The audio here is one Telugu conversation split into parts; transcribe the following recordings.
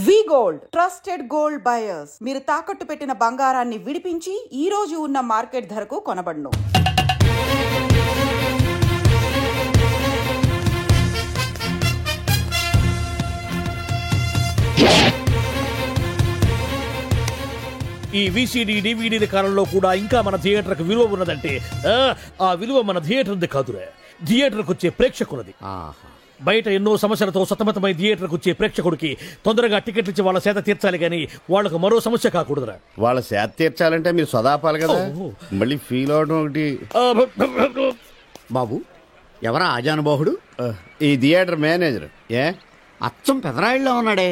వి గోల్డ్ ట్రస్టెడ్ గోల్డ్ బయర్స్. మీరు తాకట్టు పెట్టిన బంగారాన్ని విడిపించి ఈ రోజు ఉన్న మార్కెట్ ధరకు కొనబడును. ఈ విసిడి డివిడి కాలంలో కూడా ఇంకా మన థియేటర్కి విలువ ఉన్నదంటే ఆ విలువ మన థియేటర్ కాదురా, థియేటర్కి వచ్చే ప్రేక్షకులది. బయట ఎన్నో సమస్యలతో సతమతమై థియేటర్కి వచ్చే ప్రేక్షకుడికి తొందరగా టికెట్లు ఇచ్చి వాళ్ళ సేత తీర్చాలి గానీ వాళ్ళకు మరో సమస్య కాకూడదురా. వాళ్ళ సేత తీర్చాలంటే మీరు సదాపాలి కదా, మళ్ళీ ఫీల్ అవడం ఒకటి. బాబు ఎవరా ఆజానుబాహుడు? ఈ థియేటర్ మేనేజర్. ఏ అచ్చం పెదరాయిల్లో ఉన్నాడే.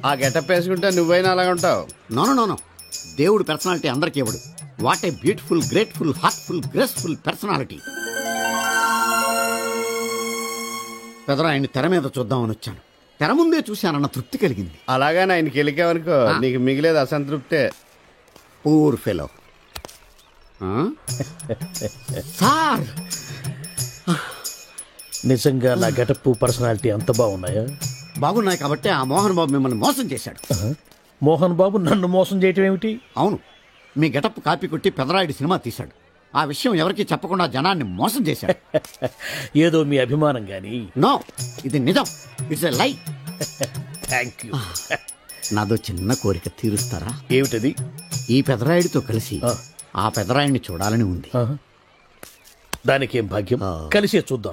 ఆ గెటప్ వేసుకుంటే నువ్వైనా అలాగ ఉంటావు. నో దేవుడు పర్సనాలిటీ అందరికీ ఇవ్వడు. What a beautiful, grateful, heartful, graceful personality. పెదరాయిని తెర మీద చూద్దామని వచ్చాను. తెర ముందే చూశానన్న తృప్తి కలిగింది. అలాగని ఆయనకి వెళ్ళికావనుకో నీకు మిగిలేదు అసంతృప్తే. Poor fellow. సార్ నిజంగా నా గెటప్ పర్సనాలిటీ అంత బాగున్నాయా? బాగున్నాయి కాబట్టి ఆ మోహన్ బాబు మిమ్మల్ని మోసం చేశాడు. మోహన్ బాబు నన్ను మోసం చేయటం ఏమిటి? అవును, మీ గెటప్ కాపీ కొట్టి పెదరాయుడు సినిమా తీశాడు. ఆ విషయం ఎవరికి చెప్పకుండా జనాన్ని మోసం చేశాడు. ఏదో మీ అభిమానం గాని. నో, ఇది నిజం. ఇట్స్ ఎ లై. Thank you. నాదో చిన్న కోరిక తీరుస్తారా? ఏమిటది? ఈ పెదరాయుడితో కలిసి ఆ పెదరాయుడిని చూడాలని ఉంది. దానికేం భాగ్యం, కలిసే చూద్దాం.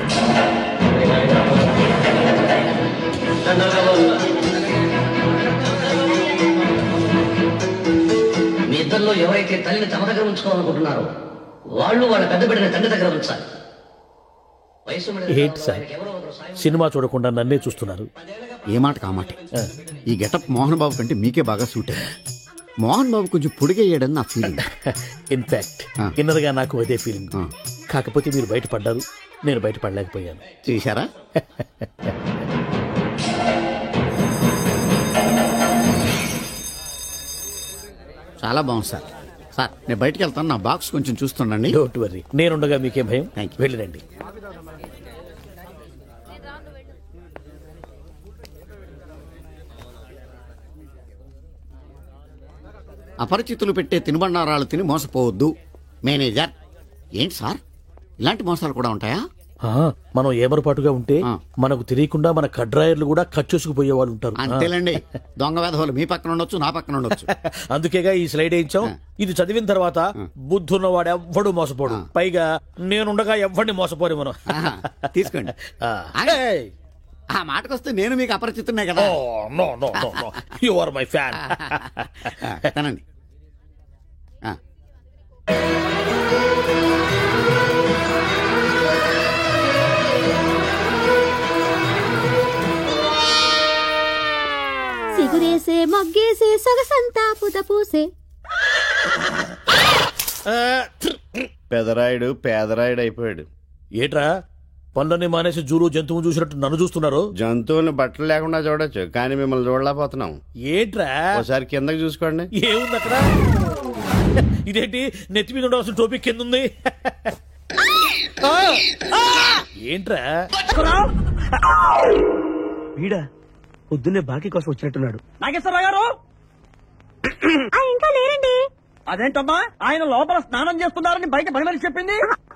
మీ ఇద్దరిలో ఎవరైతే తల్లిని తమ దగ్గర ఉంచుకోవాలనుకుంటున్నారో వాళ్ళు వాళ్ళ పెద్ద బిడ్డని తండ్రి దగ్గర ఉంచాలి. ఏంటి సార్, సినిమా చూడకుండా నన్నే చూస్తున్నారు? ఏ మాట కామాట. ఈ గెటప్ మోహన్ బాబు కంటే మీకే బాగా సూట్ అయ్యింది. మోహన్ బాబు కొంచెం పొడిగయ్యాడని నా ఫీలింగ్. ఇన్ఫాక్ట్ ఇన్నర్గా నాకు అదే ఫీలింగ్. కాకపోతే మీరు బయటపడ్డారు, నేను బయటపడలేకపోయాను. చూశారా? చాలా బాగుంది సార్. సార్ నేను బయటకు వెళ్తాను, నా బాక్స్ కొంచెం చూస్తుండండి. డోంట్ వరీ, నేనుండగా మీకేం భయం. Thank you. వెళ్ళిరండి. అపరిచితులు పెట్టే తినుబండారాలు తిని మోసపోవద్దు. మేనేజర్. ఏంటి సార్, ఇలాంటి మోసాలు కూడా ఉంటాయా? మనం ఏమరపాటుగా ఉంటే మనకు తెలియకుండా మన కడ్రాయర్లు కూడా కట్ చేసుకుపోయే వాళ్ళు ఉంటారు. అంతేలేండి, దొంగ వేధవులు మీ పక్కన ఉండొచ్చు, నా పక్కన ఉండొచ్చు. అందుకేగా ఈ స్లైడ్ వేయించాం. ఇది చదివిన తర్వాత బుద్ధున్నవాడు ఎవ్వడు మోసపోడు. పైగా నేనుండగా ఎవ్వడిని మోసపోరు మనం. తీసుకోండి. ఆ మాటకొస్తే నేను మీకు అపరిచితున్నే కదా. You are my fan. తనండి. సిగురేసే మొగ్గేసే సొగసంతా పుత పూసే. పెదరాయుడు పేదరాయుడు అయిపోయాడు. ఏట్రా పనులన్నీ మానేసి జూలు జంతువు చూసినట్టు నన్ను చూస్తున్నారు? జంతువులను బట్టలు లేకుండా చూడొచ్చు, కానీ మిమ్మల్ని చూడలేకపోతున్నాం. ఏంట్రా? ఒకసారి కిందకి చూసుకోండి. ఏముంది అక్కడ? ఇదేంటి నెత్తి మీద ఉండవలసిన టోపీ కింద ఉంది? ఏంట్రా? వీడా పొద్దున్నే బాకీ కోసం వచ్చినట్టున్నాడు. నాగేశ్వరరావు గారు ఇంకా లేరండి. అదేంటమ్మా, ఆయన లోపల స్నానం చేస్తున్నారని బయట బయలుదేరి చెప్పింది.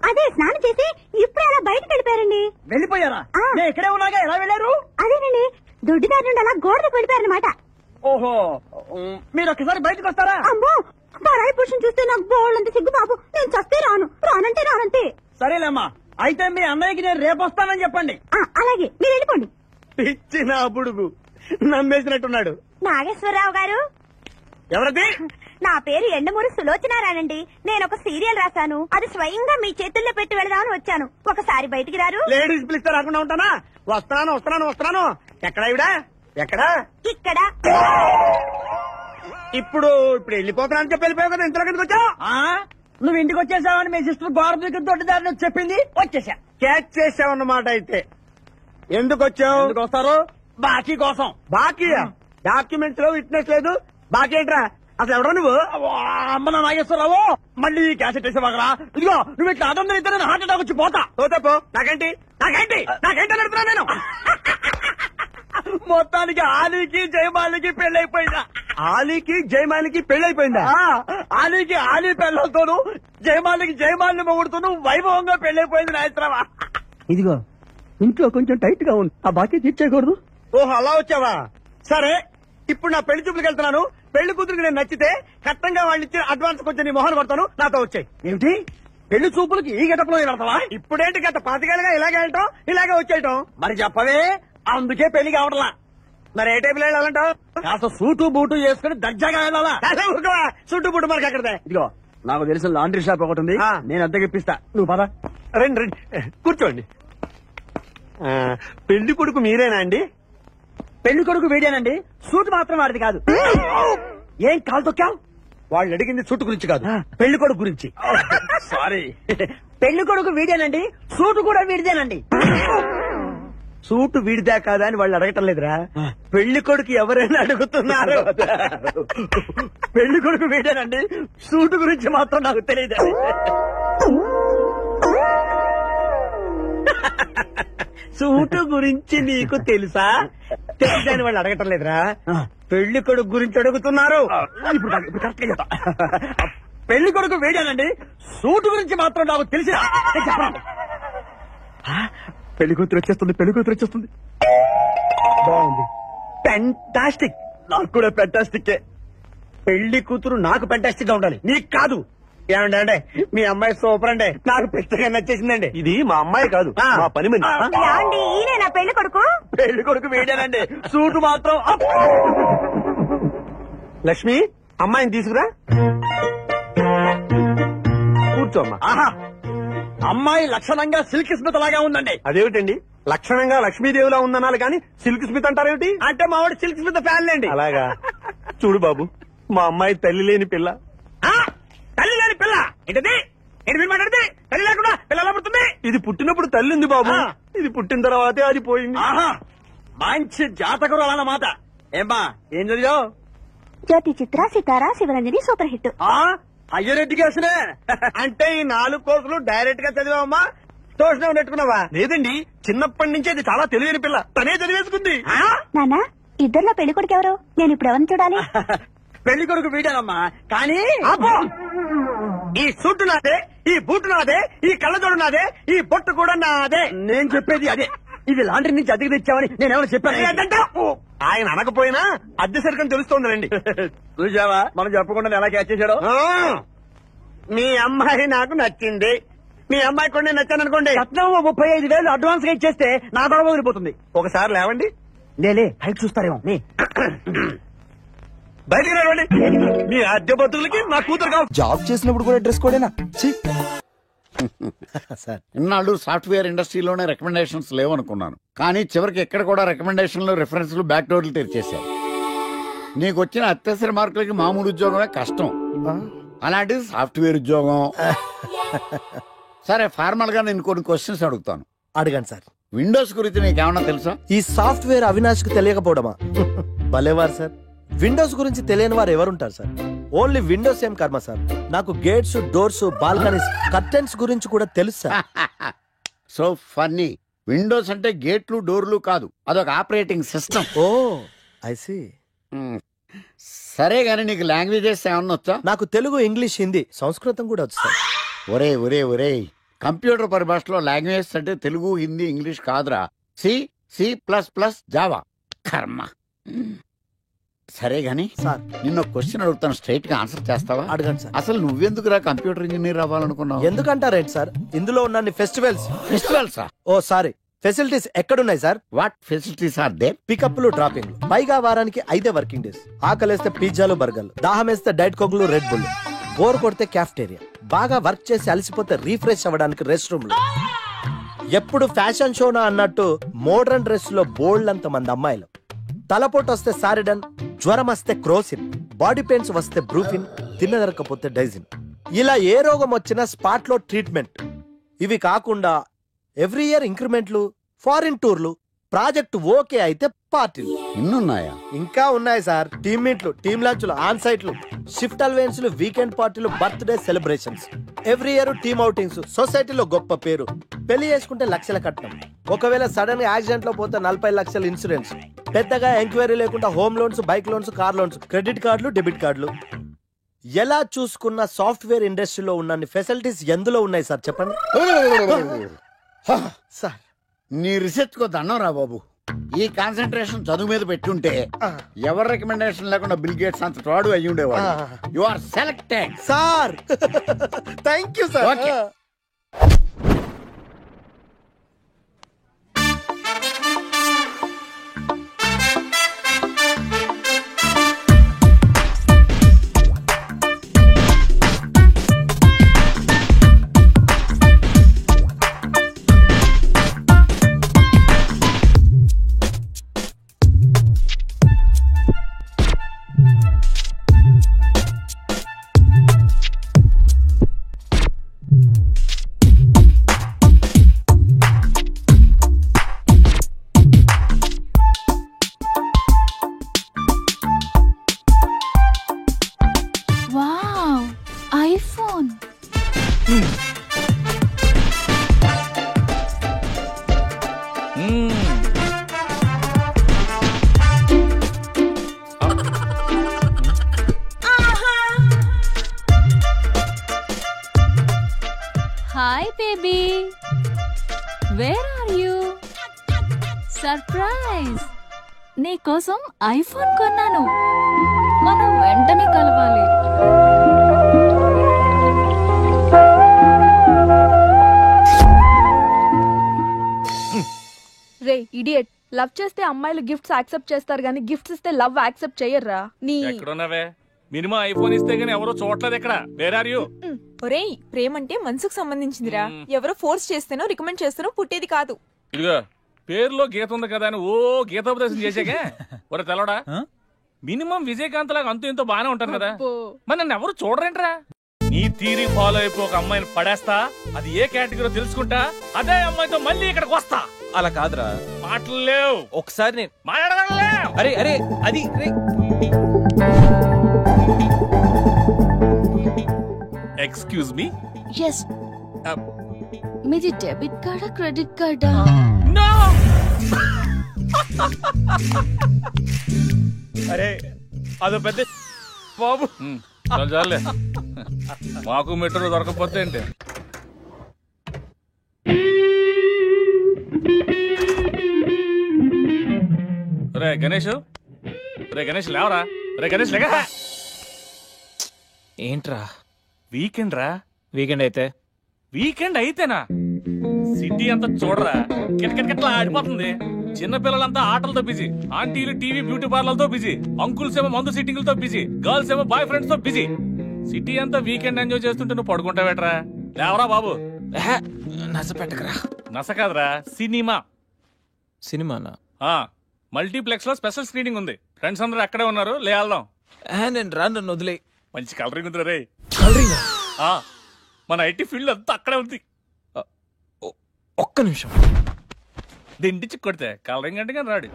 అదే స్నానం చేసి ఇప్పుడు అలా బయటకు వెళ్ళిపోయారండి. వెళ్ళిపోయారా? నేను ఇక్కడే ఉన్నాగా, ఎలా వెళ్ళారు? అదేనండి, దొడ్డిదారి నుండి అలా గోడకు వెళ్ళిపోయారనమాట. ఓహో, మీరు ఒక్కసారి బయటకు వస్తారా? అమ్మో, పరాయి పురుషుని చూస్తే నాకు బోళ్ళంత సిగ్గు బాబు. నేను చస్తే రానంటే రానంతే. సరేలేమ్మా, అయితే మీ అన్నయ్యకి నేను రేపు వస్తానని చెప్పండి. అలాగే, మీరు వెళ్ళిపోండి. ఇచ్చిన బుడుగు నమ్మేసినట్టున్నాడు. నాగేశ్వరరావు గారు. ఎవరది? నా పేరు ఎండమూరి సులోచనారానండి. నేను ఒక సీరియల్ రాశాను, అది స్వయంగా మీ చేతుల్లో పెట్టి వెళదామని వచ్చాను. ఒకసారి బయటికి రారు? లేడీస్ పిలిస్తే రాకుండా ఉంటానా? వస్తాను. ఎక్కడా? ఎక్కడా? ఇక్కడ. ఇప్పుడు వెళ్ళిపోతానని చెప్పి వెళ్ళిపోయావు కదా, ఇంతలో కిందకి వచ్చావు. నువ్వు ఇంటికి వచ్చేసావని మీ సిస్టర్ గోడ దగ్గర దొడ్డిదారిని చెప్పింది, వచ్చేసా. క్యాచ్ చేసావన్నమాట. అయితే ఎందుకు వచ్చావు? ఎందుకు వస్తారు? బాకీ కోసం. బాకీయా? డాక్యుమెంట్స్ లో విట్నెస్ లేదు, బాకీ ఏంట్రా? అసలు ఎవరో నువ్వు? అమ్మ నాగేశ్వరరావు, మళ్ళీ క్యాసెట్ వేసేవాగరా? ఇదిగో నువ్వు ఇట్లా అదం అయితే నేను హార్ట్ అటాక్ వచ్చి పోతా. పోతే పో, నాకేంటి నడుపుతున్నా నేను. మొత్తానికి ఆలీకి జయమాలికి పెళ్ళైపోయిందా? ఆలీకి జయమాలికి పెళ్ళైపోయిందా? ఆలీకి ఆలీ పెళ్ళతోను జయమాలికి జయమాలిని మొగుడుతోను వైభవంగా పెళ్ళైపోయింది నాయత్రమా. ఇదిగో ఇంట్లో కొంచెం టైట్ గా ఉంది, ఆ బాకీ తీర్చేయకూడదు. ఓహో అలా వచ్చావా? సరే, ఇప్పుడు నా పెళ్లి చూపులకు వెళ్తున్నాను. పెళ్లి కూతురికి నేను నచ్చితే కట్టంగా వాళ్ళు ఇచ్చిన అడ్వాన్స్ కొంచెం నీ మొహన్ కొడతాను, నాతో వచ్చాయి. ఏమిటి పెళ్లి చూపులకి ఈ గెటప్లో వెళ్తావా? ఇప్పుడేంటి గత పాతికేళ్ళగా ఇలాగే వెళ్ళటం ఇలాగే వచ్చేయటం. మరి చెప్పవే, అందుకే పెళ్లి కావట్లా. మరి ఏ టైపులో వెళ్ళాలంటావు? కాస్త సూటు బూటు వేసుకుని దర్జాగా వెళ్ళాలా? చుట్టూ పుట్టు మనకి అక్కడదే. ఇదిగో నాకు తెలిసిన లాండ్రీ షాప్ ఒకటి ఉంది, ఆ. నేను అద్దెకి ఇప్పిస్తా, నువ్వు పద. రండి రండి కూర్చోండి. పెళ్లి కొడుకు మీరేనా అండి? పెళ్లి కొడుకు వీడేనండి, సూట్ మాత్రం వాడిది కాదు. ఏం కాలు తొక్కావు? వాళ్ళు అడిగింది చుట్టు గురించి కాదు, పెళ్లి కొడుకు గురించి. సారీ. పెళ్లి కొడుకు వీడేనండి, సూటు కూడా వీడిదేనండి. సూటు వీడిదా కాదా అని వాళ్ళు అడగటం లేదురా, పెళ్లి కొడుకు ఎవరైనా అడుగుతున్నారు. పెళ్లి కొడుకు వీడేనండి, సూటు గురించి మాత్రం నాకు తెలియదు. సూటు గురించి నీకు తెలుసా? తెలుసా అని వాళ్ళు అడగటం లేదురా, పెళ్లి కొడుకు గురించి అడుగుతున్నారు. ఇప్పుడు కరెక్ట్ గా చెప్తా. పెళ్లి కొడుకు వీడేనండి, సూటు గురించి మాత్రం నాకు తెలిసి. పెళ్లి కూతురు వచ్చేస్తుంది, పెళ్లి కూతురు వచ్చేస్తుంది. బాగుంది, ఫెంటాస్టిక్. నాకు కూడా ఫెంటాస్టిక్. పెళ్లి కూతురు నాకు ఫెంటాస్టిక్ గా ఉండాలి, నీకు కాదు. ఏమండి అంటే మీ అమ్మాయి సూపర్ అండి, నాకు పెద్దగా నచ్చేసిందండి. ఇది మా అమ్మాయి కాదు, మా పని మంది. ఏమండి ఈయన నా పెళ్లి కొడుకు? పెళ్లి కొడుకు వీడేనండి, సూటు మాత్రం. లక్ష్మి, అమ్మాయిని తీసుకురా, కూర్చోమ్మా. ఆహా, అమ్మాయి లక్షణంగా సిల్క్ స్మిత్ లాగా ఉందండి. అదేమిటండి, లక్షణంగా లక్ష్మీదేవిలా ఉందనాలి కానీ సిల్క్ స్మిత్ అంటారేమిటి? అంటే మావాడు సిల్క్ స్మిత్ ఫ్యాన్ లేండి. అలాగా? చూడు బాబు, మా అమ్మాయి తల్లి లేని పిల్ల. తల్లి లేని పిల్ల ఏంటది? ఏంటి మీరు మాట్లాడితే? తల్లి లేకుండా పిల్ల ఎలా పుడుతుంది? ఇది పుట్టినప్పుడు తల్లి ఉంది బాబు, ఆ. ఇది పుట్టిన తర్వాతే అది పోయింది. ఆహా, మంచి జాతకుడు అన్నమాట. ఏమ్మా, ఏం చదివావు? జ్యోతి చిత్ర సితారా శివరంజని సూపర్ హిట్. హయ్యర్ ఎడ్యుకేషనే. అంటే ఈ 4 కోర్సులు డైరెక్ట్ గా చదివామా, ట్యూషన్ నెట్టుకున్నావా? లేదండి, చిన్నప్పటి నుంచి అది చాలా తెలివైన పిల్ల, తనే చదివేసుకుంది. నానా ఇద్దర్లో పెళ్లి కొడుకు ఎవరు? నేను ఇప్పుడు ఎవరిని చూడాలి? పెళ్లి కొడుకు వీడానమ్మా, కానీ ఈ సూటు నాదే, ఈ బూటు నాదే, ఈ కళ్ళజోడు నాదే, ఈ బొట్టు కూడా నాదే. నేను చెప్పేది అదే. ఇది లాండ్రీ నుంచి అద్దెకి తెచ్చామని నేనేమైనా చెప్పాను? ఆయన అనకపోయినా అద్దె సరికని తెలుస్తోందండి. చూసావా, మనం చెప్పకుండా ఎలా క్యాచ్ చేశాడో. మీ అమ్మాయి నాకు నచ్చింది, మీ అమ్మాయి కూడా నేను నచ్చాను అనుకోండి, రత్నం 35,000 అడ్వాన్స్ గా ఇచ్చేస్తే నా గొడవ వదిలిపోతుంది. ఒకసారి లేవండి, లేలే హైట్ చూస్తారేమో. బయటికి రావండి. మీ అద్దె బతుకులకి నా కూతురు కావాలి. జాబ్ చేసినప్పుడు కూడా డ్రెస్ కోడేనా? సార్, ఇన్నాళ్ళు సాఫ్ట్వేర్ ఇండస్ట్రీలోనే రికమెండేషన్స్ లేవనుకున్నాను, కానీ చివరికి ఎక్కడ కూడా రికమెండేషన్లు రిఫరెన్స్లు బ్యాక్ డోర్లు తెరిచేశారు. నీకు వచ్చిన అత్యవసర మార్కులకి మామూలు ఉద్యోగమే కష్టం, అలాంటిది సాఫ్ట్వేర్ ఉద్యోగం. సరే, ఫార్మల్ గా నేను కొన్ని క్వశ్చన్స్ అడుగుతాను. అడగండి సార్. విండోస్ గురించి నీకేమన్నా తెలుసా? ఈ సాఫ్ట్వేర్ అవినాష్ కు తెలియకపోవడమా? భలేవారు సార్. విండోస్ గురించి తెలియని వారు ఎవరుంటారు సార్? ఓన్లీ విండోస్ ఏం కర్మ సార్, నాకు గేట్స్, డోర్స్, బాల్కనీస్, కర్టెన్స్ గురించి కూడా తెలుసు సార్. So funny. విండోస్ అంటే గేట్లు డోర్లు కాదు, అదొక operating system. Oh I see. సరే గానీ నీకు లాంగ్వేజెస్ ఏమన్నా వచ్చా? నాకు తెలుగు, ఇంగ్లీష్, హిందీ, సంస్కృతం కూడా వచ్చు సార్. ఒరే ఒరే ఒరే, కంప్యూటర్ పరిభాషలో లాంగ్వేజెస్ అంటే తెలుగు, హిందీ, ఇంగ్లీష్ కాదురా, సి, C++, జావా. కర్మ. సరే గాని సార్, నిన్న క్వశ్చన్ అడుగుతాను, స్ట్రైట్ గా ఆన్సర్ చేస్తావా? అడగండి సార్. అసలు నువ్వెందుకురా కంప్యూటర్ ఇంజనీర్ అవ్వాలనుకున్నావు? ఎందుకంటారేంటి సార్, ఇందులో ఉన్న ఫెస్టివల్స్. ఫెస్టివల్సా? ఓ సారీ, ఫెసిలిటీస్ ఎక్కడున్నాయి sir? What facilities are there? పికప్లు, డ్రాపింగ్, పైగా వారానికి 5 వర్కింగ్ డేస్. ఆకలేస్తే పిజ్జాలు, బర్గర్లు, దాహం వేస్తే డైట్ కోక్లు, రెడ్ బుల్, బోర్ కొడితే క్యాఫ్టేరియా, బాగా వర్క్ చేసి అలసిపోతే రీఫ్రెష్ అవ్వడానికి రెస్ట్ రూమ్లు. ఎప్పుడు ఫ్యాషన్ షోనా అన్నట్టు మోడర్న్ డ్రెస్ లో బోల్డ్ అంత మంది అమ్మాయిలు. తలపోటు వస్తే సారిడన్, జ్వరం వస్తే క్రోసిన్, బాడీ పెయిన్స్ వస్తే బ్రూఫిన్, తిన్నదరకపోతే డైజిన్. ఇలా ఏ రోగం వచ్చినా స్పాట్ లో ట్రీట్మెంట్. ఇవి కాకుండా ఎవ్రీ ఇయర్ ఇంక్రిమెంట్లు, ఫారిన్ టూర్లు, ప్రాజెక్ట్ ఓకే అయితే పార్టీలు. ఇన్నున్నాయా? ఇంకా ఉన్నాయి సార్. టీమ్ మీట్లు, టీమ్ లంచ్లు, ఆన్ సైట్లు, షిఫ్ట్ అలవెన్స్లు, వీకెండ్ పార్టీలు, birthday celebrations, every year team outings, సొసైటీలో గొప్ప పేరు. పెళ్లి చేసుకుంటే లక్షల కట్నం, ఒకవేళ సడన్ గా యాక్సిడెంట్ లో పోతే 40 లక్షల ఇన్సూరెన్స్, పెద్దగా ఎంక్వైరీ లేకుండా home loans, bike loans, car loans, credit కార్డులు, డెబిట్ కార్డులు. ఎలా చూసుకున్న సాఫ్ట్వేర్ ఇండస్ట్రీలో ఉన్న ఫెసిలిటీస్ ఎందులో ఉన్నాయి సార్ చెప్పండి. సార్ నీ రీసెర్చ్ కో దండం రా బాబు. ఈ కాన్సన్ట్రేషన్ చదువు మీద పెట్టుంటే ఎవరి రికమెండేషన్ లేకుండా బిల్ గేట్స్ అంత తోడు అయ్యి ఉండేవాడు. You are selected sir. Thank you sir. Okay. IPhone. Hi baby, where are you? Surprise, నీకోసం ఐఫోన్ కొన్నాను. మనం వెంటనే కలవాలి. రే ఇడియట్, లవ్ చేస్తే అమ్మాయిలు గిఫ్ట్స్ యాక్సెప్ట్ చేస్తారు గానీ గిఫ్ట్స్ ఇస్తే లవ్ యాక్సెప్ట్ చెయ్యర్రా. నీ ఎక్కడున్నావే? మినిమం ఐఫోన్ ఇస్తే గానీ ఎవరో చూడలేదు ఇక్కడ. Where are you? ఒరేయ్, ప్రేమంటే మనసుకు సంబంధించిందిరా. ఎవరో ఫోర్స్ చేస్తేనో రికమెండ్ చేస్తేనో పుట్టేది కాదు. ఇదిగో పేరులో గీత ఉంది కదా అని ఓ గీతోపదేశం చేసాకే ఒరే తెలవడా, మినిమం విజయకాంత్ లాగా అంతూ ఇంతో బానే ఉంటాను కదా, మరి నన్ను ఎవరు చూడరేంట్రా? నీ తీరి ఫాలో అయిపో ఒక అమ్మాయిని పడేస్తా, అది ఏ కేటగిరీ తెలుసుకుంటా, అదే అమ్మాయితో మళ్ళీ ఇక్కడికి వస్తా. అలా కాదురా, మాటలు లేవు. ఒకసారి నేను మాట్లాడలేవు. అరే అరే అది ఎక్స్క్యూజ్ మీ. ఎస్, మీది డెబిట్ కార్డా క్రెడిట్ కార్డా? అరే అదో పెద్ద బాబు. చాలే, మాకు మెట్రో దొరకకపోతే ఏంటి? రే గణేష్, రే గణేష్ లేవరా. రే గణేష్ లేక. ఏంట్రా? వీకెండ్ రా. వీకెండ్ అయితే వీకెండ్ అయితేనా? సిటీ అంతా చూడరా, కిటకిటకిట్లా ఆడిపోతుంది. చిన్నపిల్లలంతా ఆటలతో బిజీ, ఆంటీలు టీవీ బ్యూటీ పార్లర్తో బిజీ, అంకుల్స్ ఏమో మందు సిట్టింగ్లతో బిజీ, గర్ల్స్ ఏమో బాయ్ ఫ్రెండ్స్ తో బిజీ. సిటీ అంతా వీకెండ్ ఎంజాయ్ చేస్తుంటే నువ్వు పడుకుంటావేట్రా? లేవరా బాబు. నస పెట్టకరా. నస కాదురా, సినిమా. సినిమానా? మల్టీప్లెక్స్ లో స్పెషల్ స్క్రీనింగ్ ఉంది. ఫ్రెండ్స్ అందరూ అక్కడే ఉన్నారు, లే వెళ్దాం. నేను రాను, నన్ను వదిలే. మంచి కలరింగ్ ఉంది రే. కలరింగ్? మన ఐటీ ఫీల్డ్ అంతా అక్కడే ఉంది. ఒక్క నిమిషం. దిండిచి కొడితే కలరింగ్ అంటే కానీ రాడు.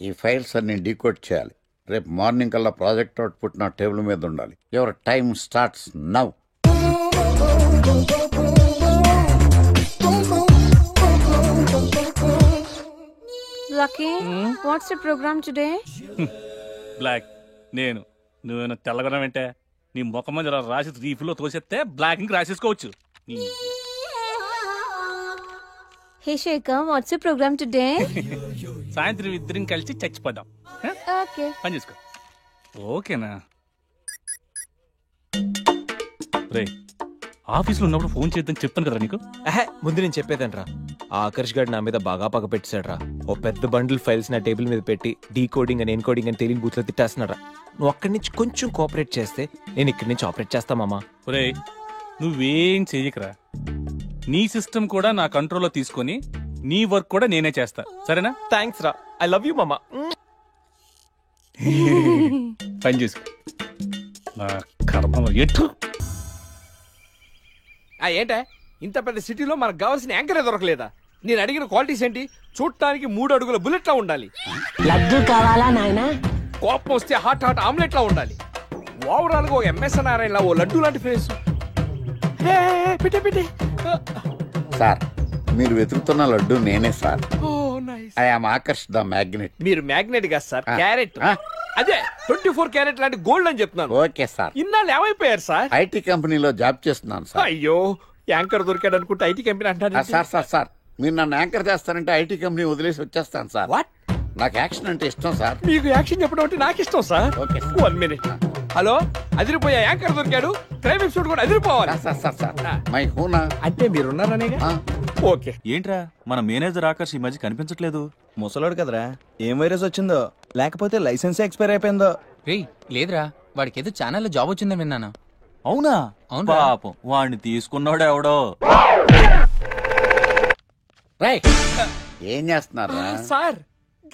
ఈ ఫైల్స్ అన్ని డీకోడ్ చేయాలి. రేపు మార్నింగ్ కల్లా ప్రాజెక్ట్ అవుట్పుట్ నా టేబుల్ మీద ఉండాలి. Your time starts now. Lucky, what's the programme today? Black. నేను నువ్వేనా తెల్లగొనం ఏంటే? నీ ముఖం మీద రాసి రీఫ్లో తోసేస్తే బ్లాక్ ఇంక రాసేసుకోవచ్చు. Hey Shekhar, what's the programme today? సాయంత్రం ఇద్దరం కలిసి చచ్చిపోదాం. ఓకే, పని చేసుకో. ఓకేనా? రే, ఆఫీస్లో ఉన్నప్పుడు ఫోన్ చేద్దాం చెప్పాను కదా నీకు. ముందు నేను చెప్పేదనరా, ఆ ఆకర్ష్ గారు నా మీద బాగా పగ పెట్టాడురా. ఓ పెద్ద బండిల్ ఫైల్స్ నా టేబుల్ మీద పెట్టి డీకోడింగ్ అని ఎన్కోడింగ్ అని తెలియని బూత్లో తిట్టేస్తున్నారా. నువ్వు అక్కడి నుంచి కొంచెం కోఆపరేట్ చేస్తే నేను ఇక్కడి నుంచి ఆపరేట్ చేస్తా మామా. రే, నువ్వేం చెయ్యకరా. నీ సిస్టమ్ కూడా నా కంట్రోల్లో తీసుకొని నీ వర్క్ కూడా నేనే చేస్తా, సరేనా? థ్యాంక్స్ రా, ఐ లవ్ యూ మామా. పని చేసుకో. నా కర్మ ఎటు. ఏంటే ఇంత పెద్ద సిటీలో మనకు కావాల్సిన యాంకరే దొరకలేదా? నేను అడిగిన క్వాలిటీస్ ఏంటి? చూడటానికి 3 అడుగుల బుల్లెట్ లా ఉండాలి. లడ్డు కావాలా నాయనా? కోపం వస్తే హాట్ ఆమ్లెట్ లా ఉండాలి. ఓవరాల్ గా ఒక ఎంఎస్ నారాయణ ఓ లడ్డు లాంటి ఫేస్. సార్, మీరు వెతుకుతున్న లడ్డు నేనే sir. Oh I am Akarsh the magnet. మీరు మ్యాగ్నెట్ కాదు సార్, క్యారెట్. అదే 24 క్యారెట్ లాంటి గోల్డ్ అని చెప్తున్నాను. Okay sir. ఇన్నాళ్ళు ఏమైపోయారు సార్? ఐటీ కంపెనీలో జాబ్ చేస్తున్నాను సార్. అయ్యో, యాంకర్ దొరికాడు అనుకుంటే ఐటీ కంపెనీ అంటారు. సార్ మీరు నన్ను యాంకర్ చేస్తారంటే ఐటీ కంపెనీ వదిలేసి వచ్చేస్తాను సార్. వాట్? నాకు యాక్షన్ అంటే ఇష్టం సార్. మీకు యాక్షన్ చెప్పడం అంటే నాకు ఇష్టం సార్. Okay 1 minute. హలో, అదిరిపోయా యాంకర్ దొరికాడు. క్రైమ్ ఎపిసోడ్ కూడా అదిరిపోవాలి. మై హూనా అంటే మీరున్నారనేగా. ఓకే. ఏంట్రా మన మేనేజర్ ఆకర్ష్ ఈ మధ్య కనిపించట్లేదు? ముసలోడు కదరా, ఏం వైరస్ వచ్చిందో లేకపోతే లైసెన్స్ ఎక్స్పైర్ అయిపోయిందో. లేదురా, వాడికి ఏదో ఛానల్లో జాబ్ వచ్చిందని విన్నాను. అవునా? పాపం వాడిని తీసుకున్నాడు ఎవడో. ఏం చేస్తున్నారు సార్?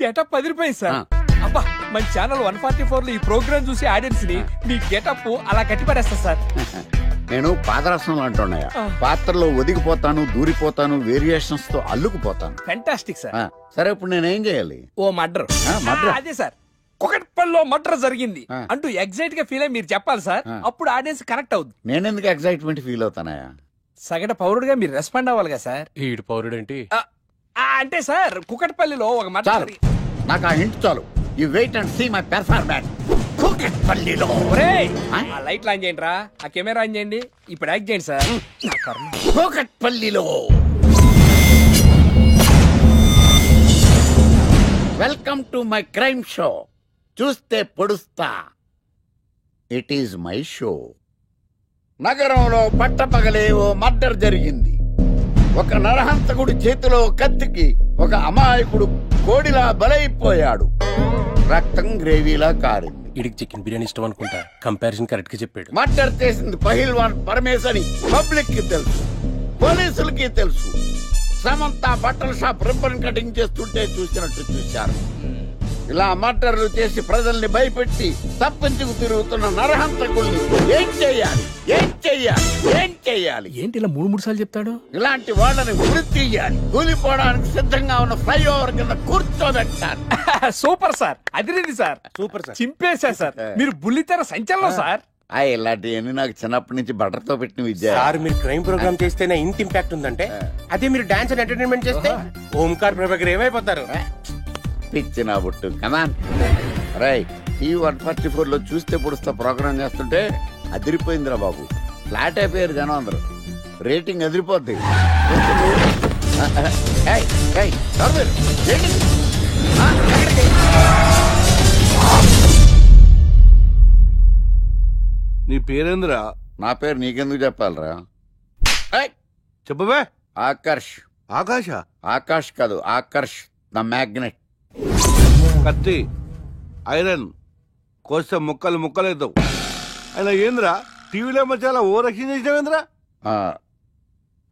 గెటప్ అదిరిపోయింది సార్. అబ్బా, మన ఛానల్ 144 లో ఈ ప్రోగ్రామ్ చూసి ఆడియన్స్ ని మీ గెటప్ అలా కట్టి పడేస్తా సార్. నేను పాదరసంలో అంటున్నాయా, పాత్రలో ఒదిగిపోతాను, దూరిపోతాను, వేరియేషన్స్ తో అల్లుకుపోతాను. Fantastic sir. సరే ఇప్పుడు నేనేం చేయాలి? ఓ మర్డర్. అదే సార్, కుకట్పల్లిలో మర్డర్ జరిగింది అంటూ ఎగ్జైట్ గా ఫీల్ అయ్యి మీరు చెప్పాలి సార్. అప్పుడు ఆడియన్స్ కనెక్ట్ అవుద్ది. నేనెందుకు ఎగ్జైట్మెంట్ ఫీల్ అవుతానయా? సగటు పౌరుడుగా మీరు రెస్పాండ్ అవ్వాలి కదా సార్. ఈడు పౌరుడు ఏంటి అంటే సార్, కుకట్పల్లిలో ఒక మర్డర్. నాకు ఆ హింట్ చాలు. You wait and see my performance. కుకట్పల్లిలో ఆ లైట్ ఆన్ చేయండి రా, ఆ కెమెరా ఆన్ చేయండి. ఇప్పుడు యాక్ట్ చేయండి సార్. కుకట్పల్లిలో. Welcome to my crime show. చూస్తే పొడుస్తా. It is my show. నగరంలో పట్టపగలే ఓ మర్డర్ జరిగింది. ఒక నరహంతకుడి చేతిలో కత్తికి ఒక అమాయకుడు కోడిలా బలైపోయాడు. రక్తం గ్రేవీలా కారింది. ఇడికి చికెన్ బిర్యానీ ఇష్టం అనుకుంటా. కంపారిజన్ కరెక్ట్ గా చెప్పాడు. మర్డర్ చేసింది పహిల్వాన్ పరమేశ్ అని పబ్లిక్ కి తెలుసు, పోలీసులకి తెలుసు. సమంత బట్టల షాప్ రిబ్బన్ కటింగ్ చేస్తుంటే చూసినట్టు చూశారు. ఇలా మర్డర్లు చేసి ప్రజల్ని భయపెట్టి తప్పించుకు తిరుగుతున్న నరహంతకుల్ని ఏం చెయ్యాలి? ఏంటి ఇలా 3 సార్లు చెప్తాడు? ఇలాంటి వాళ్ళని ఉరి తీయాలి. కూలిపోవడానికి సిద్ధంగా ఉన్న ఫ్లైఓవర్ కింద కూర్చోబెట్టాలి. సూపర్ సార్, అదిరింది సార్. సూపర్ సార్, చింపేశా సార్. మీరు బుల్లితెర సంచలనం సార్. ఇలాంటివన్నీ నాకు చిన్నప్పటి నుంచి బట్టర్తో పెట్టిన విద్య. సార్ మీరు క్రైమ్ ప్రోగ్రామ్ చేస్తేనే ఇంత ఇంపాక్ట్ ఉందంటే, అదే మీరు డాన్స్ అండ్ ఎంటర్టైన్మెంట్ చేస్తే ఓంకార్ ప్రభాకర్ ఏమైపోతారు? పిచ్చి నా బుట్టు. కమాన్ రైట్. ఈ 144 లో చూస్తే పొడుస్తా ప్రోగ్రామ్ చేస్తుంటే అదిరిపోయిందిరా బాబు. ఫ్లాట్ అయిపోయారు జనం అందరూ. రేటింగ్ అదిరిపోద్ది. నీ పేరేంద్రా? నా పేరు నీకెందుకు చెప్పాలరా? చెప్పవే. ఆకర్ష్. ఆకాశ? ఆకాష్ కాదు, ఆకర్ష్ ద మ్యాగ్నెట్. కత్తి, ఐరన్ కోస్తే ముక్కలు ముక్కలేద్దావు. అయినా ఏంద్రా టీవీలో మధ్య ఓ రక్షణ చేసినావేంద్రా?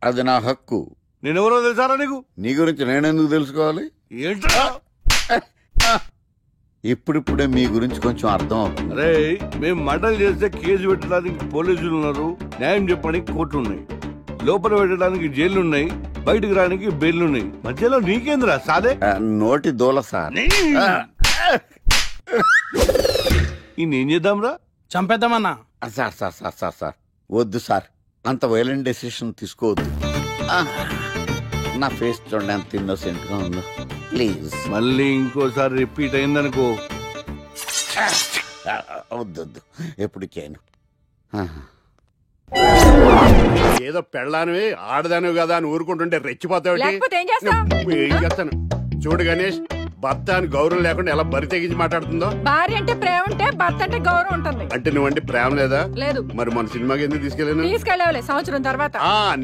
అది నా హక్కు. నేనెవరో తెలుసారా నీకు? నీ గురించి నేనెందుకు తెలుసుకోవాలి? ఏంట్రా? ఇప్పుడిప్పుడే మీ గురించి కొంచెం అర్థం అవుతుంది. అరే, మేము మర్డర్ చేస్తే కేసు పెట్టడానికి పోలీసులు ఉన్నారు, న్యాయం చెప్పడానికి కోర్టు ఉన్నాయి, లోపల పెట్టడానికి జైలు ఉన్నాయి, బయటకు రానికి బెయిల్ ఉన్నాయి. మధ్యలో నీకేంద్రా సాదే? నోటి దూల సార్. ఏం చేద్దాంరా? చంపేద్దామన్నా. Sir sir sir sir sir వద్దు సార్, అంత వైలెంట్ డెసిషన్ తీసుకోవద్దు. నా ఫేస్ చూడండి ఎంత ఇన్నోసెంట్ గా ఉందో. ప్లీజ్. మళ్ళీ ఇంకోసారి రిపీట్ అయిందనుకో. వద్దొద్దు, ఎప్పుడు చేయను. ఏదో పెళ్ళానివి ఆడదానివి కదా అని ఊరుకుంటుంటే రెచ్చిపోతావు. ఏం చేస్తాను చూడు గణేష్, భర్త అని గౌరవం లేకుండా ఎలా బరి తెగించి మాట్లాడుతుందో. భార్య అంటే ప్రేమ ఉంటే భర్త అంటే గౌరవం ఉంటుంది. అంటే నువ్వంటే ప్రేమ లేదా? లేదు. మరి మన సినిమాకి ఎందుకు తీసుకెళ్ళాను? తీసుకెళ్ళవలే సంవత్సరం తర్వాత.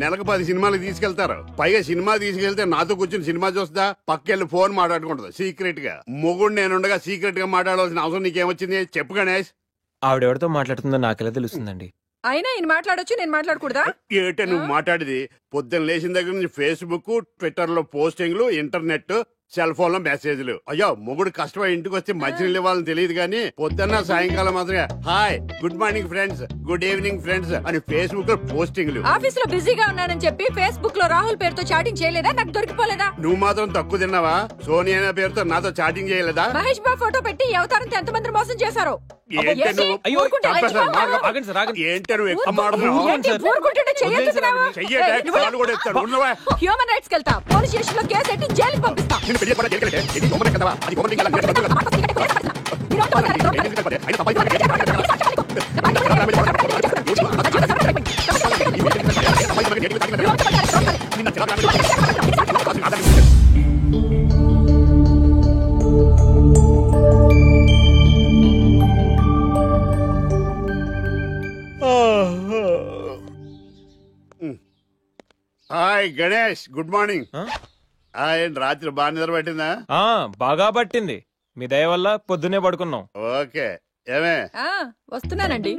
నెలకు 10 సినిమాలకు తీసుకెళ్తారు. పైగా సినిమా తీసుకెళ్తే నాతో కూర్చుని సినిమా చూస్తా, పక్కెళ్ళి ఫోన్ మాట్లాడుకుంటుంది సీక్రెట్ గా. మొగుడు నేనుండగా సీక్రెట్ గా మాట్లాడాల్సిన అవసరం నీకేమొచ్చింది చెప్పు గణేష్. ఆవిడెవరితో మాట్లాడుతుందో నాకెలా తెలుస్తుందండి? అయినా ఈయన మాట్లాడొచ్చు, నేను మాట్లాడకూడదా? ఏటే నువ్వు మాట్లాడేది? పొద్దున్న లేచిన దగ్గర నుంచి ఫేస్బుక్, ట్విట్టర్ లో పోస్టింగ్లు, ఇంటర్నెట్, సెల్ ఫోన్ లో మెసేజ్లు. అయ్యో, మొగుడు కష్టమై ఇంటికి వస్తే మధ్యలో ఇవ్వాలని తెలియదు కానీ పొద్దున్న సాయంకాలం మాత్రమే hi, good morning friends, good evening friends అని ఫేస్బుక్ లో పోస్టింగ్లు. ఆఫీస్ లో బిజీగా ఉన్నానని చెప్పి ఫేస్బుక్ లో రాహుల్ పేరుతో చాటింగ్ చేయలేదా? నాకు దొరికిపోలేదా? నువ్వు మాత్రం తక్కువ తిన్నావా? సోనియా పేరుతో నాతో చాటింగ్ చేయలేదా? మహేష్ బాబు ఫోటో పెట్టి అవతారంతో ఎంతమంది మోసం చేశారో. ఏంటి నువ్వు ఆగండి సార్ ఆగండి. ఏంటి నువ్వు ఎక్కువ మాట్లాడుతున్నావు? చెయ్యటే కాలు కూడా ఎత్తాడు. ఉన్నవా? హ్యూమన్ రైట్స్ కి వెళ్తా, పోలీస్ స్టేషన్ లో కేసు పెట్టి జైలుకి పంపిస్తా. నిన్ను పెళ్లి కూడా జైలుకి వెళ్ళే. ఇది దొంగనే కదవా? అది దొంగని కదా, నేను బతుకు కదా. ఎందుకు చెప్పండి? అయినా తప్పైతే హాయ్ గణేష్, గుడ్ మార్నింగ్. రాత్రి బాగా నిద్ర పట్టిందా? బాగా పట్టింది. మీ దయ వల్ల పొద్దునే పడుకున్నాం. ఓకే. ఏమే వస్తున్నానండి.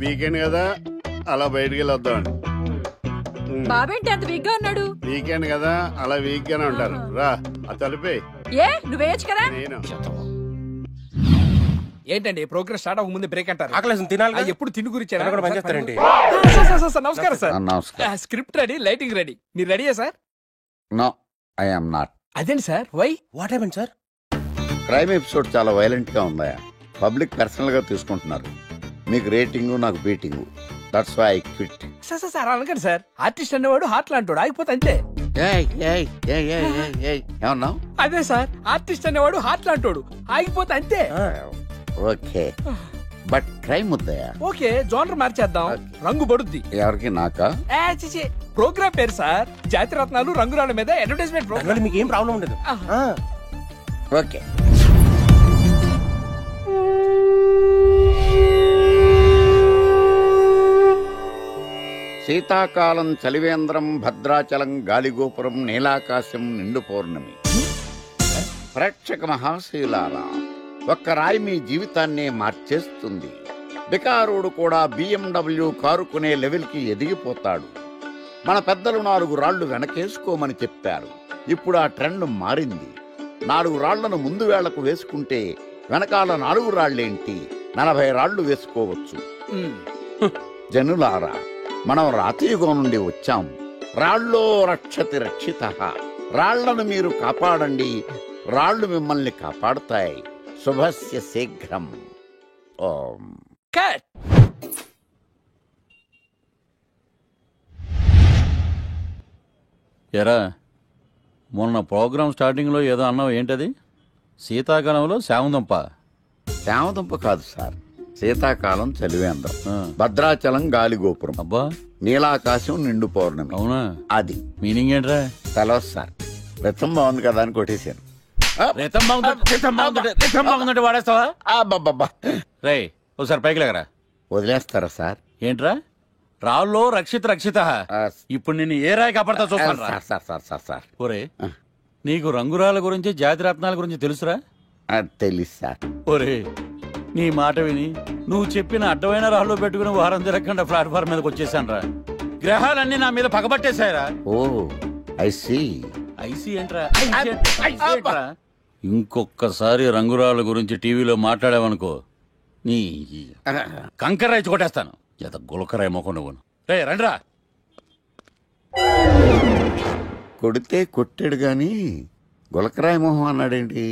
వీకెండ్ కదా, అలా బయటికి వెళ్ళి వద్దామండి. బాబేంటి అంత వీక్ గా ఉన్నాడు? వీకెండ్ కదా, అలా వీక్ గానే ఉంటారు. రా, ఆ తలిపే. ఏ నువ్వేయచ్చు కదా. నేను ఏంటండి ప్రోగ్రెస్ స్టార్ట్ అవ్వక ముందు బ్రేక్ అంటారు? ఆకలేసం తినాలి. ఎప్పుడు తిండి గురించి పనిచేస్తారండి. నమస్కారం సార్. నమస్కారం. Script ready, lighting ready. మీరు రెడీయా sir? No, I am not. అదేంటి sir, why? What happen sir? Crime episode చాలా వైలెంట్ గా ఉందా? పబ్లిక్ పర్సనల్ గా తీసుకుంటున్నారు. మీకు రేటింగ్, నాకు beating. That's why I quit. Sir అనకండి సార్. ఆర్టిస్ట్ అనేవాడు హార్ట్ లాంటాడు, ఆగిపోతే అంతే. ఏమన్నావు? అదే సార్, ఆర్టిస్ట్ అనేవాడు హార్ట్ లాంటాడు, ఆగిపోతే అంతే. ఓకే, బట్ క్రైమ్ వద్దయా? ఓకే, జోనర్ మార్చేద్దాం. రంగు పడుద్ది. ఎవరికి? నాకా? ప్రోగ్రామ్ పేరు సార్ జాతి రత్నాలు రంగురాళ్ళ మీద అడ్వర్టైజ్మెంట్ ప్రోగ్రామ్. మీకు ఏం ప్రాబ్లం ఉండదు. ఓకే. శీతాకాలం చలివేంద్రం, భద్రాచలం గాలిగోపురం, నీలాకాశం, నిండు పౌర్ణమి. ప్రేక్షక మహాశీలారా, ఒక్క రాయి మీ జీవితాన్నే మార్చేస్తుంది. బికారుడు కూడా BMW కారు కొనే లెవెల్కి ఎదిగిపోతాడు. మన పెద్దలు 4 రాళ్లు వెనకేసుకోమని చెప్పారు. ఇప్పుడు ఆ ట్రెండ్ మారింది. 4 రాళ్లను ముందు వేళ్లకు వేసుకుంటే వెనకాల 4 రాళ్లేంటి, 40 రాళ్లు వేసుకోవచ్చు. జనులారా, మనం రాతియుగం నుండి వచ్చాం. రాళ్ళో రక్షతి రక్షితః. రాళ్లను మీరు కాపాడండి, రాళ్లు మిమ్మల్ని కాపాడుతాయి. శుభస్య శీఘ్రం. ఓం. ఎరా, మొన్న ప్రోగ్రామ్ స్టార్టింగ్ లో ఏదో అన్నావు, ఏంటది? శీతాకాలంలో శామదుంప. శామదుంప కాదు సార్, శీతాకాలం చలివేంద్రం, భద్రాచలం గాలిగోపురం, అబ్బా, నీలాకాశం, నిండు పౌర్ణమి. అవునా? అది మీనింగ్ ఏంట్రా? తెలవదు సార్. రతం బాగుంది కదా అని కొట్టేశాను. వాడేస్తావా? రే, ఒకసారి పైకి లేకరా. వదిలేస్తారా సార్? ఏంట్రా? రాళ్ళో రక్షిత. ఇప్పుడు నిన్ను ఏ రాయి కాపాడతా చూస్తాను. సార్ ఒరే, నీకు రంగురాల గురించి, జాతి రత్నాల గురించి తెలుసురా? తెలుసు సార్. ఒరే, నీ మాట విని నువ్వు చెప్పిన అడ్డమైన రాళ్ళు పెట్టుకుని వారం తిరగకుండా ప్లాట్ఫామ్ మీదకి వచ్చేసాను రా. గ్రహాలన్నీ నా మీద పగబట్టేశాయరా. ఓ, ఐ సీ. ఐసీ ఏంట్రా? ఇంకొకసారి రంగురాళ్ళ గురించి టీవీలో మాట్లాడావనుకో, నీ కంకర్రాయి కొట్టేస్తాను. ఎంత గులకరాయి మొక్క నువ్వు. రే రండ్రా. కొడితే కొట్టాడు గాని గులకరాయి మొహం అన్నాడేంటి?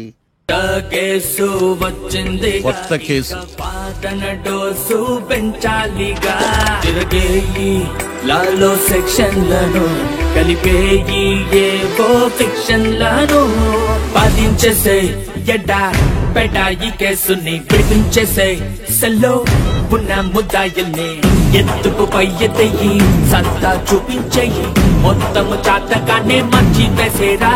కేసు వచ్చింది, కొత్త కేసు. పాటన డోసు పెంచాలిగా. తిరగేయి లాలో సెక్షన్లను, కలిపేయి ఏవో ఫిక్షన్లను. బాధించేసే ఎడా పెడా ఈ కేసుని, విడిపించేసే సెల్లో ఉన్న ముద్దాయిల్ని. ఎత్తుకు పై ఎత్తయి, సత్తా చూపించేయి, మొత్తము చాతకానే మంచి వేసేరా.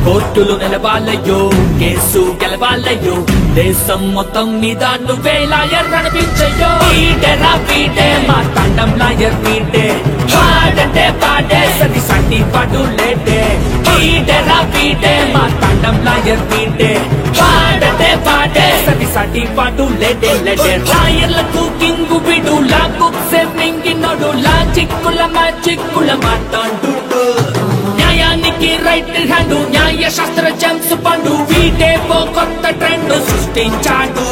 కోర్టులు నిలవాలయ్యో, కేసు గెలవాలయ్యో, దేశం మొత్తం మీద నువ్వే లాయర్ నడిపించయ్యో. వీడేరా వీడే మా తండం లాయర్ వీడే, పాడంటే పాడే సరి సంటి పాడు లేటే. వీడేరా వీడే మా తండం లాయర్ వీడే, పాడంటే పాడే సరి సంటి పాడు లేటే. లాయర్లకు కింగు విడు, లా బుక్స్ మింగినోడు, లా చిక్కుల మాట్లాడు. న్యాయానికి రైట్ హ్యాండ్, న్యాయ శాస్త్ర జేమ్స్ పండు, వీటేపో కొత్త ట్రెండ్ సృష్టించాడు.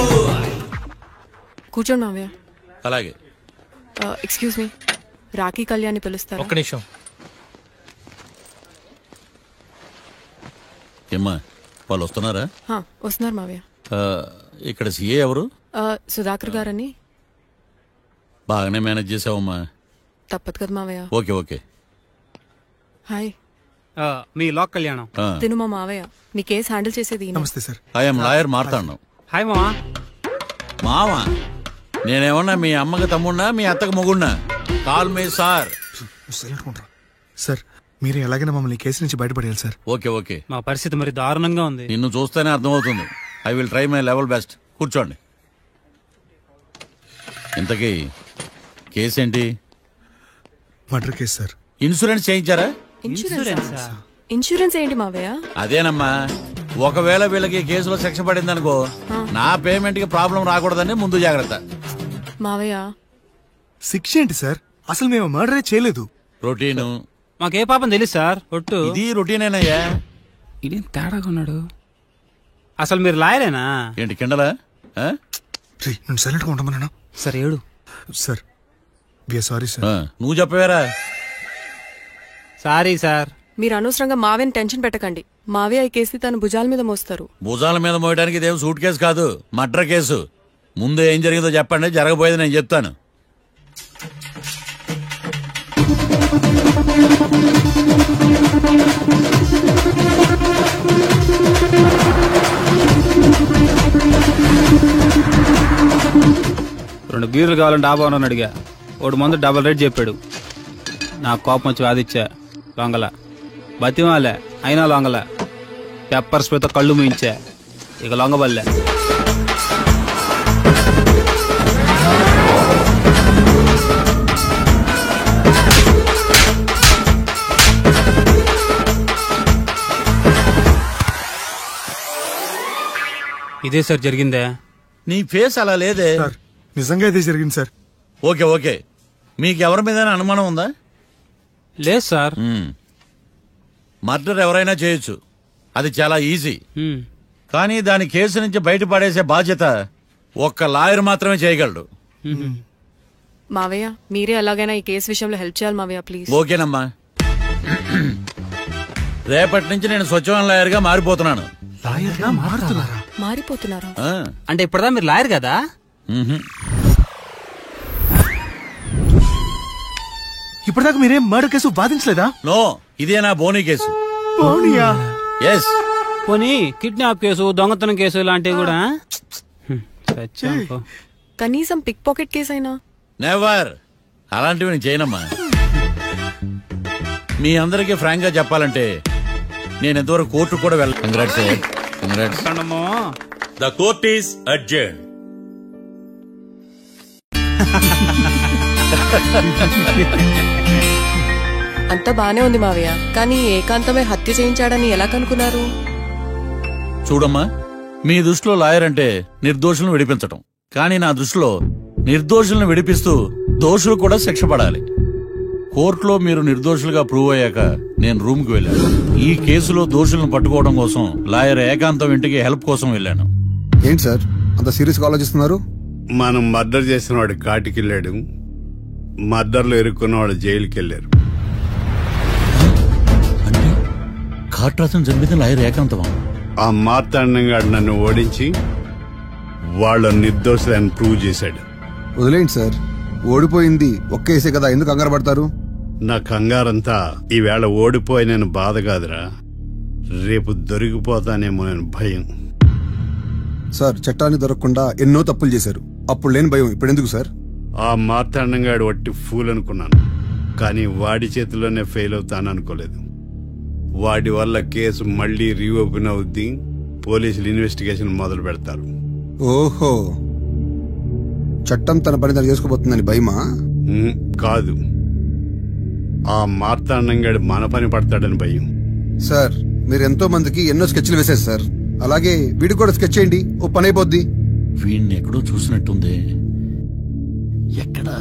కూర్చోండి మావయ్య. అలాగే. ఎక్స్క్యూజ్ మీ, రాఖీ కళ్యాణి పిలుస్తారు. ఒక్క నిమిషం. ఏమ్మా, వాళ్ళు వస్తున్నారా? వస్తున్నారు మావయ్య. ఇక్కడ సీఏ ఎవరు? సుధాకర్ గారని. బాగానే మేనేజ్ చేసావమ్మా. తప్పదు కదా మావయ్య. Okay okay. హాయ్. మీ లోక్ కళ్యాణం. తిను మా మావయ్య. నీ కేసు హ్యాండిల్ చేసేది. నమస్తే sir. I'm lawyer Martandam. Hi మావా. మావా నేనేమన్నా మీ అమ్మకి తమ్ముడినా మీ అత్తకు మొగుడినా? Call me sir. సార్ మీరు ఎలాగైనా మమ్మల్ని కేసు నుంచి బయటపడేయాలి సార్. Okay okay. మా పరిస్థితి మరి దారుణంగా ఉంది. నిన్ను చూస్తేనే అర్థమవుతుంది. I will try my level best. కూర్చోండి. ఇంతకీ కేసేంటి? Murder case sir. ఇన్సూరెన్స్ చేయించారా? ఇన్సూరెన్స్ ఏంటి మావయ్య? అదేనమ్మా, ఒకవేళ వీళ్ళకి కేసులో శిక్ష పడింది అనుకో, నా పేమెంట్ కి ప్రాబ్లం రాకూడదని ముందు జాగ్రత్త. మావయ్య శిక్ష ఏంటి సార్? అసలు మేము మర్డరే చేయలేదు. రొటీను. మాకే పాపం తెలుసు సార్. ఒట్టు ఇది రొటీనేనయ్యా. ఇదేం తేడాగా ఉన్నాడు. అసలు మీరు లాయరేనా? ఏంటి కిండలా? నేను సైలెంట్ గా ఉండమన్నా. సార్ ఏడు సార్. Sorry sir. నువ్వు చెప్పవేరా? Sorry sir. మీరు అనవసరంగా మావయ్యని టెన్షన్ పెట్టకండి. మావయ్య ఈ కేసు తన భుజాల మీద మోస్తారు. భుజాల మీద మోయడానికి ఇదేం సూట్ కేసు కాదు, మర్డర్ కేసు. ముందు ఏం జరిగిందో చెప్పండి, జరగబోయేది నేను చెప్తాను. రెండు బీర్లు కావాలని డాబా అని అడిగా. ఒకడు మందు డబల్ రేట్ చెప్పాడు. నా కోపం వచ్చి వాదిచ్చా. లొంగల బతిమాలే, అయినా లొంగల. పెప్పర్ స్ప్రేతో కళ్ళు మూయించా. ఇక లొంగబల్లే. ఇదే సార్ జరిగిందే. నీ ఫేస్ అలా లేదే. నిజంగా ఇదే జరిగింది సార్. Okay okay. మీకు ఎవరి మీద అనుమానం ఉందా? లేదు సార్. మర్డర్ ఎవరైనా చేయొచ్చు, అది చాలా ఈజీ. కానీ దాని కేసు నుంచి బయటపడేసే బాధ్యత ఒక్క లాయర్ మాత్రమే చేయగలడు. మావయ్య మీరే ఎలాగైనా ఈ కేసు విషయంలో హెల్ప్ చేయాలి మావయ్య ప్లీజ్. ఓకేనమ్మా. రేపటి నుంచి నేను స్వచ్ఛమైన లాయర్ గా మారిపోతున్నాను. మారిపోతున్నారా? అంటే ఇప్పుడుదా మీరు లాయర్ కదా? ఇప్పటిదాకా మీరేం మర్డర్ కేసు వాదించలేదా? నో, ఇదే నా బోనీ కేసు. ఎస్. పోనీ కిడ్నాప్ కేసు, దొంగతనం కేసు ఇలాంటివి కూడా? కనీసం పిక్ పాకెట్ కేసు అయినా? నెవర్. అలాంటివి నేను చేయనమ్మా. మీ అందరికీ ఫ్రాంక్ గా చెప్పాలంటే నేను ఎంతవరకు కోర్టు కూడా వెళ్ళాను. Congrats. Congrats. The court is adjourn. అంతా బానే ఉంది మావయ్య, కానీ ఏకాంతమే హత్య చేయించాడని ఎలా కనుక్కున్నారు? చూడమ్మా, మీ దృష్టిలో లాయర్ అంటే నిర్దోషులను విడిపించటం, కానీ నా దృష్టిలో నిర్దోషులను విడిపిస్తూ దోషులు కూడా శిక్ష పడాలి. కోర్టులో మీరు నిర్దోషులుగా ప్రూవ్ అయ్యాక నేను రూమ్ కి వెళ్ళాను. ఈ కేసులో దోషులను పట్టుకోవడం కోసం లాయర్ ఏకాంతం ఇంటికి హెల్ప్ కోసం వెళ్ళాను. ఏంటి సార్ అంత సీరియస్ గా ఆలోచిస్తున్నారు? మనం మర్డర్ చేసిన వాడు కాటికి వెళ్ళాడు, మర్డర్లో ఇరుక్కున్న వాడు జైలుకి వెళ్ళారు. కాట్రాసం చంపితే లాయర్ ఏకాంతమా? ఆ మార్తాండంగా నన్ను ఓడించి వాళ్ళ నిర్దోషులని ప్రూవ్ చేశాడు. వదిలేండి సార్, ఓడిపోయింది ఒక్కేసే కదా, ఎందుకు కంగారు పడతారు? నా కంగారంతా ఈవేళ ఓడిపోయిన బాధ కాదురా, రేపు దొరికిపోతానేమో నేను భయం. సార్ చట్టాన్ని దొరకకుండా ఎన్నో తప్పులు చేశారు, అప్పుడు లేని భయం ఇప్పుడు ఎందుకు సార్? ఆ మార్తాండంగాడు వట్టి ఫూల్ అనుకున్నాను, కానీ వాడి చేతిలోనే ఫెయిల్ అవుతాను అనుకోలేదు. వాడి వల్ల కేసు మళ్లీ రీఓపెన్ అవుద్ది, పోలీసులు ఇన్వెస్టిగేషన్ మొదలు పెడతారు. ఓహో, చట్టం తన పని తను చేసుకోబోతుందని భయమా? కాదు, ఆ మార్తాండంగాడు మన పని పడతాడని భయం. సార్ మీరు ఎంతో మందికి ఎన్నో స్కెచ్లు వేశారు సార్, అలాగే వీడికి కూడా స్కెచ్ చేయండి, ఓ పని అయిపోద్ది. వీడిని ఎక్కడో చూసినట్టుంది. ఎక్కడా?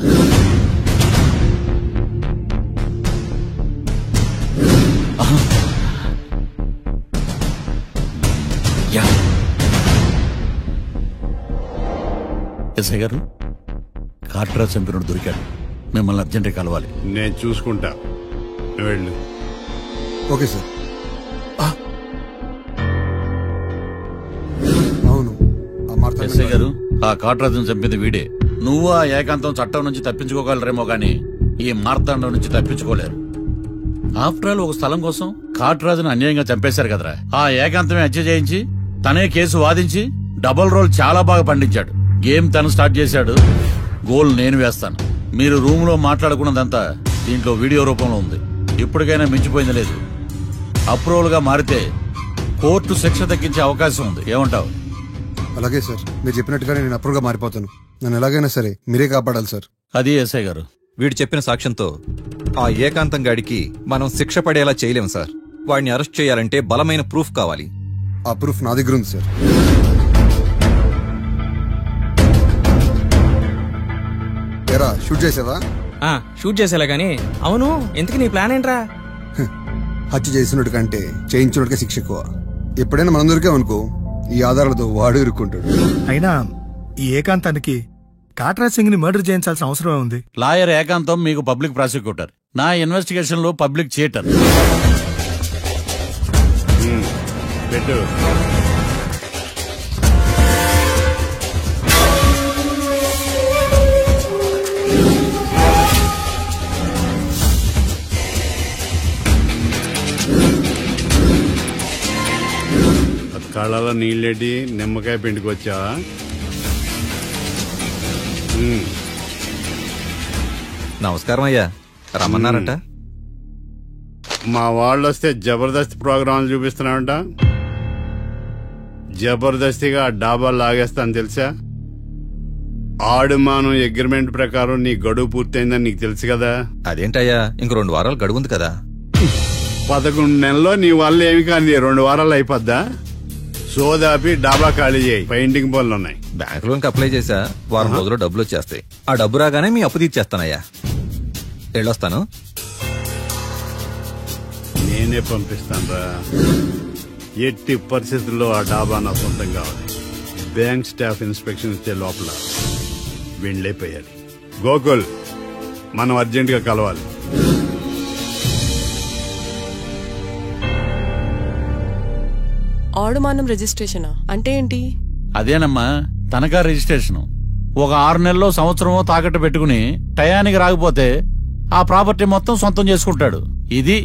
ఎస్ఐ గారు, కాట్రా చంపినోడు దొరికాడు, మిమ్మల్ని అర్జెంట్ కలవాలి. నేను చూసుకుంటా, వెళ్ళు. Okay sir. అవును, ఆ ఎస్ఐ గారు, ఆ కాట్రాజును చంపింది వీడే. నువ్వు ఆ ఏకాంతం చట్టం నుంచి తప్పించుకోగలరేమో గాని ఈ మార్తాండం నుంచి తప్పించుకోలేరు. ఆఫ్టర్ ఆల్ ఒక స్థలం కోసం కాట్రాజును అన్యాయంగా చంపేశారు కదరా. ఆ ఏకాంతమే హత్య చేయించి తనే కేసు వాదించి డబుల్ రోల్ చాలా బాగా పండించాడు. గేమ్ తను స్టార్ట్ చేశాడు, గోల్ నేను వేస్తాను. మీరు రూమ్ లో మాట్లాడుకున్నదంతా దీంట్లో వీడియో రూపంలో ఉంది. ఇప్పటికైనా మించిపోయింది లేదు. అప్రూవల్ గా మారితే కోర్టు శిక్ష తగ్గించే అవకాశం ఉంది. ఏమంటావు? అలాగే సార్, మీరు చెప్పినట్టుగానే నేను అప్రూవ్గా మారిపోతాను. నన్ను ఎలాగైనా సరే మీరే కాపాడాలి సార్. అది ఎస్ఐ గారు. వీడు చెప్పిన సాక్ష్యంతో ఆ ఏకాంతం గాడికి మనం శిక్ష పడేలా చేయలేం సార్. వాడిని అరెస్ట్ చేయాలంటే బలమైన ప్రూఫ్ కావాలి. ఆ ప్రూఫ్ నా దగ్గర ఉంది సార్. ఎరా షూట్ చేసావా? షూట్ చేసేలా గానీ. అవును, ఎందుకు నీ ప్లాన్ ఏంట్రా? హత్య చేసినట్టు కంటే చేయించినట్టుగా శిక్ష ఎక్కువ. ఎప్పుడైనా మనం దొరికామనుకో ఈ ఆధారాలతో వాడు ఇరుక్కుంటాడు. అయినా ఈ ఏకాంతానికి కాట్రాజ్ సింగ్ ని మర్డర్ చేయించాల్సిన అవసరమే ఉంది. లాయర్ ఏకాంతం మీకు పబ్లిక్ ప్రాసిక్యూటర్, నా ఇన్వెస్టిగేషన్ లో పబ్లిక్ థియేటర్. పెట్టు. కళ్ళలో నీళ్ళెడ్డి నిమ్మకాయ పిండికొచ్చావా? నమస్కారం అయ్యా, రమ్మన్నారంట. మా వాళ్ళు వస్తే జబర్దస్త్ ప్రోగ్రాంలు చూపిస్తున్నావంట. జబర్దస్తిగా డాబా లాగేస్తాను తెలుసా? ఆడుమాను అగ్రిమెంట్ ప్రకారం నీ గడువు పూర్తయిందని నీకు తెలుసు కదా. అదేంటయ్యా, ఇంక 2 వారాలు గడువు ఉంది కదా. 11 నెలల్లో నీ వల్ల ఏమి కానీ 2 వారాలు అయిపోద్దా? సోదాపి డాబా ఖాళీ చేయి, పెయింటింగ్ పనులు ఉన్నాయి. బ్యాంక్ లోన్కి అప్లై చేశా, వారం రోజుల్లో డబ్బులు వచ్చేస్తాయి. ఆ డబ్బు రాగానే మీ అప్పు తీర్చేస్తానయ్యా. వెళ్ళొస్తాను. నేనే పంపిస్తానురా. ఎట్టి పరిస్థితుల్లో ఆ డాబా నా సొంతం కావాలి. బ్యాంక్ స్టాఫ్ ఇన్స్పెక్షన్ ఇచ్చే లోపల వెళ్ళిపోయాలి. గోకుల్, మనం అర్జెంటుగా కలవాలి. ఆడుమానం రిజిస్ట్రేషనా అంటే ఏంటి? అదేనమ్మా తనఖా రిజిస్ట్రేషన్. ఒక 6 నెలల్లో సంవత్సరమో తాకట్టు పెట్టుకుని టయానికి రాకపోతే ఆ ప్రాపర్టీ మొత్తం సొంతం చేసుకుంటాడు. ఇది